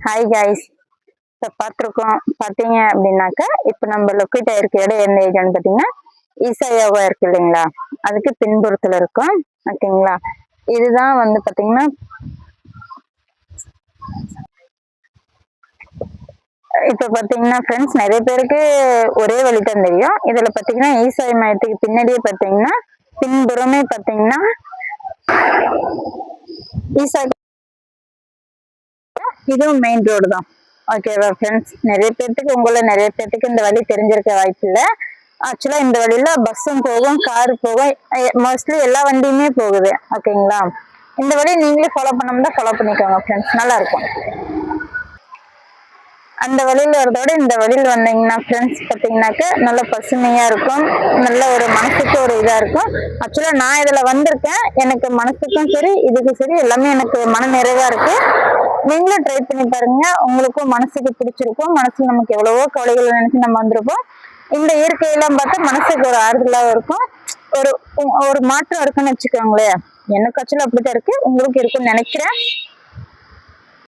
Hi guys. இப்போ பார்த்துருக்கோம் பார்த்தீங்க அப்படின்னாக்கா இப்போ நம்ம லொக்கேட் ஆயிருக்க இடம் எந்த ஏரியான்னு பார்த்தீங்கன்னா ஈசா யோகா இருக்கு இல்லைங்களா, அதுக்கு பின்புறத்தில் இருக்கும். ஓகேங்களா, இதுதான் வந்து பார்த்தீங்கன்னா இப்போ பார்த்தீங்கன்னா ஃப்ரெண்ட்ஸ் நிறைய பேருக்கு ஒரே வழி தான் தெரியும். இதில் பார்த்தீங்கன்னா ஈசா மையத்துக்கு பின்னாடியே பார்த்தீங்கன்னா பின்புறமே பார்த்தீங்கன்னா ஈசா இதுவும் மெயின் ரோடு தான். ஓகேவா ஃப்ரெண்ட்ஸ், நிறைய பேர்த்துக்கு இந்த வழி தெரிஞ்சிருக்க வாய்ப்பு இல்லை. ஆக்சுவலா இந்த வழியில பஸ்ஸும் போகும், காரு போகும், மோஸ்ட்லி எல்லா வண்டியுமே போகுது. ஓகேங்களா, இந்த வழி நீங்களே ஃபாலோ பண்ணோம்னா ஃபாலோ பண்ணிக்கோங்க ஃப்ரெண்ட்ஸ், நல்லா இருக்கும். அந்த வழியில வரதோட இந்த வழியில் வந்தீங்கன்னா ஃப்ரெண்ட்ஸ் பார்த்தீங்கன்னாக்க நல்ல பசுமையா இருக்கும், நல்ல ஒரு மனசுக்கு ஒரு இதா இருக்கும். ஆக்சுவலா நான் இதுல வந்திருக்கேன், எனக்கு மனசுக்கும் சரி இதுக்கு சரி எல்லாமே எனக்கு மன நிறைவா இருக்கு. நீங்களும் ட்ரை பண்ணி பாருங்க, உங்களுக்கும் மனசுக்கு பிடிச்சிருக்கும். மனசுல நமக்கு எவ்வளவோ கவலைகள் நினைச்சு நம்ம வந்திருப்போம். இந்த இயற்கையெல்லாம் பார்த்தா மனசுக்கு ஒரு ஆறுதலாகவும் இருக்கும், ஒரு ஒரு மாற்றம் இருக்குன்னு வச்சுக்கோங்களேன். எனக்கு ஆக்சுவலா அப்படித்தான் இருக்கு, உங்களுக்கு இருக்குன்னு நினைக்கிறேன்.